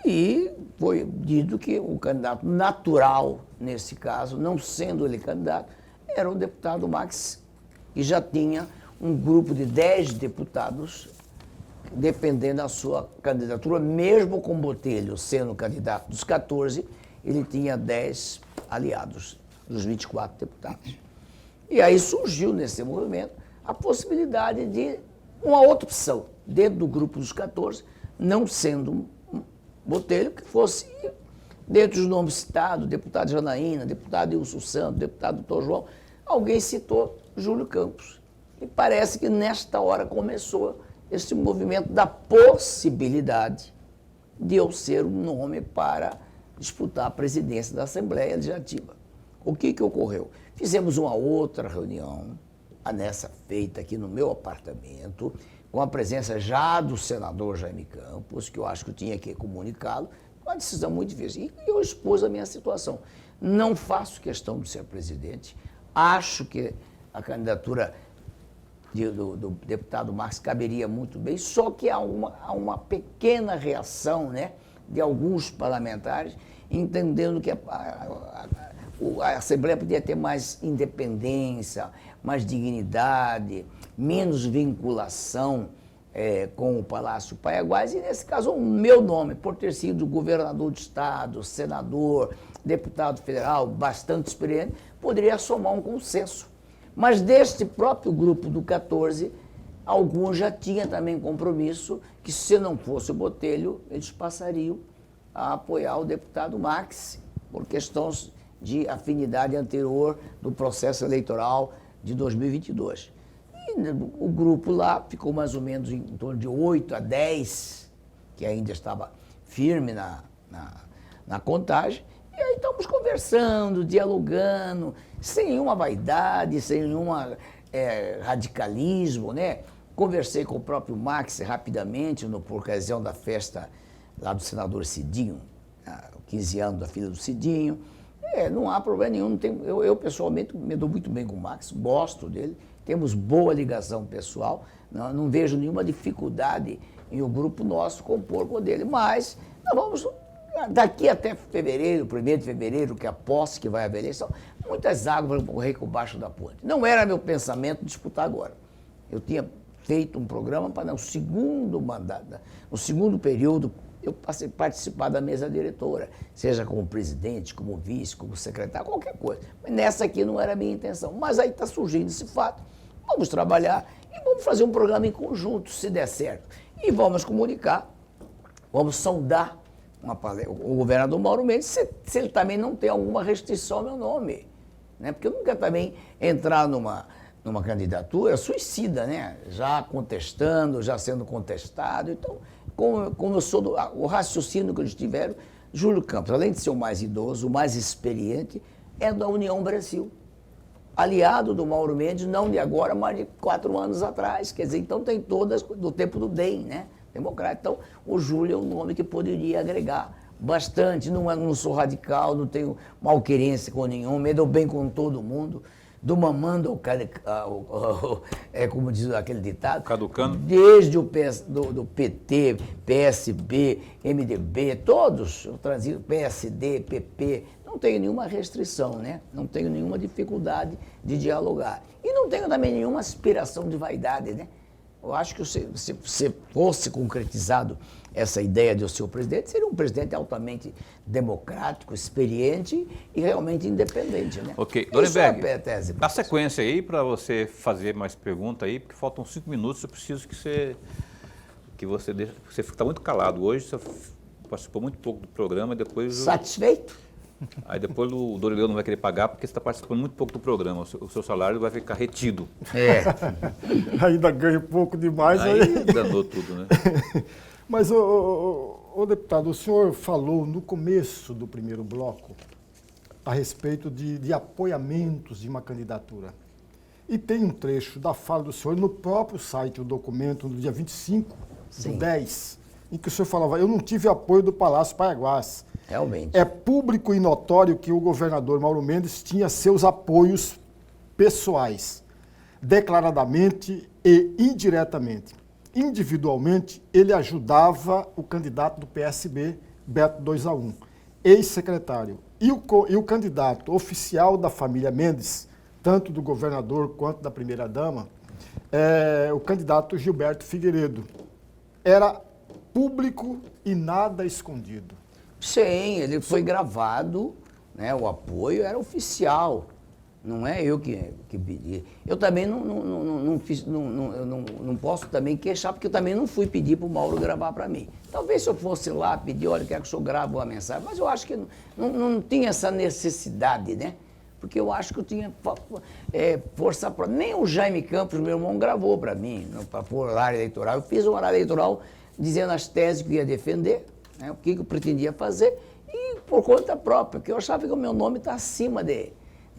E foi dito que o candidato natural, nesse caso, não sendo ele candidato, era o deputado Max, que já tinha um grupo de 10 deputados defendendo a sua candidatura, mesmo com Botelho sendo candidato dos 14, ele tinha 10 aliados dos 24 deputados. E aí surgiu nesse movimento a possibilidade de uma outra opção, dentro do grupo dos 14, não sendo Botelho, que fosse, dentro dos nomes citados, deputado Janaína, deputado Wilson Santos, deputado Dr. João, alguém citou Júlio Campos. E parece que nesta hora começou esse movimento da possibilidade de eu ser um nome para disputar a presidência da Assembleia Legislativa. O que ocorreu? Fizemos uma outra reunião, nessa feita aqui no meu apartamento, com a presença já do senador Jaime Campos, que eu acho que eu tinha que comunicá-lo, uma decisão muito difícil. E eu expus a minha situação. Não faço questão de ser presidente, acho que a candidatura do deputado Marx caberia muito bem, só que há uma pequena reação, né, de alguns parlamentares, entendendo que a Assembleia podia ter mais independência, mais dignidade, menos vinculação com o Palácio Paiaguás, e nesse caso o meu nome, por ter sido governador de estado, senador, deputado federal, bastante experiente, poderia somar um consenso. Mas deste próprio grupo do 14, alguns já tinham também compromisso que, se não fosse o Botelho, eles passariam a apoiar o deputado Max, por questões de afinidade anterior do processo eleitoral de 2022. E o grupo lá ficou mais ou menos em torno de 8 a 10, que ainda estava firme na contagem. E aí estamos conversando, dialogando, sem nenhuma vaidade, sem nenhum radicalismo, né? Conversei com o próprio Max rapidamente, por ocasião da festa lá do senador Cidinho, 15 anos da filha do Cidinho. Não há problema nenhum. Eu pessoalmente me dou muito bem com o Max, gosto dele, temos boa ligação pessoal, não vejo nenhuma dificuldade em o grupo nosso compor com o dele, mas nós vamos... Daqui até fevereiro, 1º de fevereiro, que é a posse que vai haver eleição, muitas águas vão correr por baixo da ponte. Não era meu pensamento disputar agora. Eu tinha feito um programa para no segundo mandato, no segundo período, eu passei a participar da mesa diretora, seja como presidente, como vice, como secretário, qualquer coisa. Mas nessa aqui não era a minha intenção. Mas aí está surgindo esse fato. Vamos trabalhar e vamos fazer um programa em conjunto, se der certo. E vamos comunicar, vamos sondar o governador Mauro Mendes, se ele também não tem alguma restrição ao meu nome. Né? Porque eu não quero também entrar numa candidatura suicida, né? Já contestando, já sendo contestado. Então, como eu sou o raciocínio que eles tiveram, Júlio Campos, além de ser o mais idoso, o mais experiente, é da União Brasil. Aliado do Mauro Mendes, não de agora, mas de 4 anos atrás. Quer dizer, então tem todas do tempo do DEM, né? Democrata. Então, o Júlio é um nome que poderia agregar bastante. Não sou radical, não tenho malquerência com nenhum, me dou bem com todo mundo. Do mamando ao como diz aquele ditado. Caducando. Desde o do PT, PSB, MDB, todos, eu transito PSD, PP, não tenho nenhuma restrição, né? Não tenho nenhuma dificuldade de dialogar. E não tenho também nenhuma aspiração de vaidade, né? Eu acho que se fosse concretizado essa ideia de o seu presidente, seria um presidente altamente democrático, experiente e realmente independente, né? Ok. Isso é Lorenberg, a tese. dá sequência aí para você fazer mais perguntas aí, porque faltam 5 minutos, eu preciso que você deixe, você está muito calado hoje, você participou muito pouco do programa, depois... Satisfeito? Aí depois o Dorileu não vai querer pagar porque você está participando muito pouco do programa, o seu salário vai ficar retido. Ainda ganho pouco demais. Aí danou tudo, né? Mas, ô deputado, o senhor falou no começo do primeiro bloco a respeito de apoiamentos de uma candidatura. E tem um trecho da fala do senhor no próprio site, o documento, no dia 25 do 10, em que o senhor falava, eu não tive apoio do Palácio Paiaguás. Realmente. É público e notório que o governador Mauro Mendes tinha seus apoios pessoais, declaradamente e indiretamente. Individualmente, ele ajudava o candidato do PSB, Beto 2A1, ex-secretário. E o candidato oficial da família Mendes, tanto do governador quanto da primeira-dama, o candidato Gilberto Figueiredo. Era público e nada escondido. Sim, ele foi gravado, né, o apoio era oficial, não é eu que pedi. Eu também não posso também queixar, porque eu também não fui pedir para o Mauro gravar para mim. Talvez se eu fosse lá pedir, olha, quero que o senhor grave uma mensagem, mas eu acho que não tinha essa necessidade, né? Porque eu acho que eu tinha força própria. Nem o Jaime Campos, meu irmão, gravou para mim, para pôr horário eleitoral. Eu fiz um horário eleitoral dizendo as teses que eu ia defender, né, o que eu pretendia fazer, e por conta própria, porque eu achava que o meu nome está acima de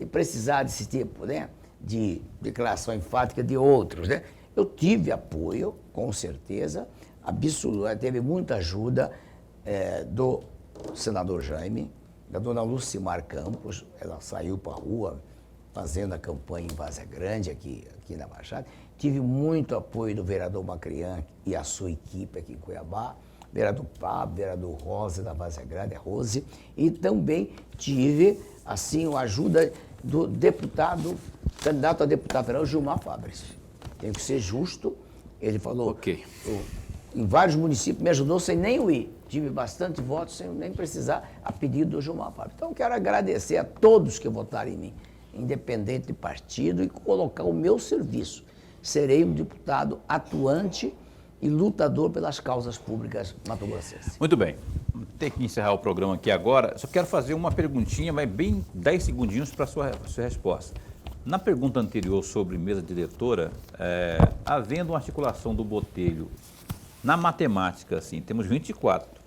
precisar desse tipo, né, de declaração enfática de outros, né. Eu tive apoio, com certeza, absoluta, teve muita ajuda do senador Jaime, da dona Lucimar Campos, ela saiu para a rua fazendo a campanha em Várzea Grande, aqui na Baixada. Tive muito apoio do vereador Macrian e a sua equipe aqui em Cuiabá, vereador Pablo, vereador Rosa da Várzea Grande, a Rose, e também tive, assim, a ajuda do candidato a deputado federal, Gilmar Fabris. Tenho que ser justo, ele falou, Ok. Em vários municípios me ajudou sem nem eu ir. Tive bastante votos sem nem precisar, a pedido do Gilmar Fabris. Então, quero agradecer a todos que votaram em mim, independente de partido, e colocar o meu serviço. Serei um deputado atuante e lutador pelas causas públicas mato-grossenses. Muito bem. Vou ter que encerrar o programa aqui agora. Só quero fazer uma perguntinha, mas bem 10 segundinhos para a sua resposta. Na pergunta anterior sobre mesa diretora, havendo uma articulação do Botelho, na matemática, assim, temos 24.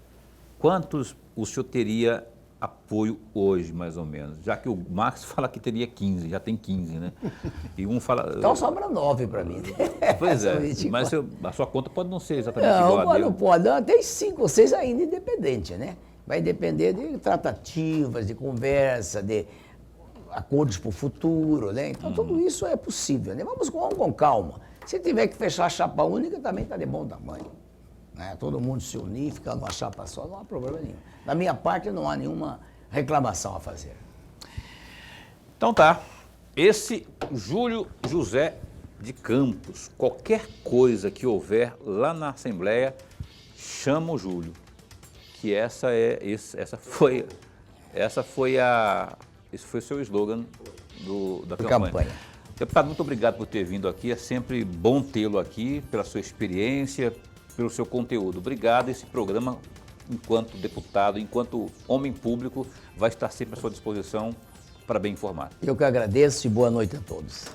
Quantos o senhor teria apoio hoje, mais ou menos? Já que o Marx fala que teria 15, já tem 15, né? E um fala... Então sobra 9 para mim. Pois é, mas a sua conta pode não ser exatamente igual a dele. Não pode, não, tem 5 ou 6 ainda independente, né? Vai depender de tratativas, de conversa, de acordos para o futuro, né? Então tudo isso é possível, né? Vamos com calma. Se tiver que fechar a chapa única, também está de bom tamanho. Né? Todo mundo se unir, ficar numa chapa só, não há problema nenhum. Da minha parte, não há nenhuma reclamação a fazer. Então tá. Esse Júlio José de Campos, qualquer coisa que houver lá na Assembleia, chama o Júlio. Que esse foi o seu slogan da campanha. Deputado, muito obrigado por ter vindo aqui. É sempre bom tê-lo aqui, pela sua experiência, pelo seu conteúdo. Obrigado. Esse programa, enquanto deputado, enquanto homem público, vai estar sempre à sua disposição para bem informar. Eu que agradeço e boa noite a todos.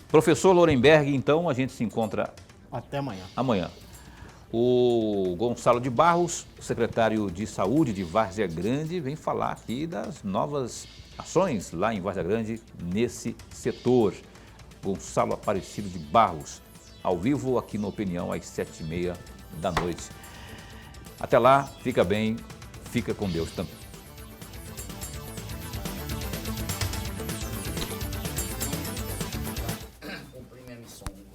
Professor Lorenberg, então, a gente se encontra... Até amanhã. Amanhã. O Gonçalo de Barros, secretário de Saúde de Várzea Grande, vem falar aqui das novas ações lá em Várzea Grande, nesse setor. Gonçalo Aparecido de Barros, ao vivo aqui no Opinião, às 7h30 da noite. Até lá, fica bem, fica com Deus também.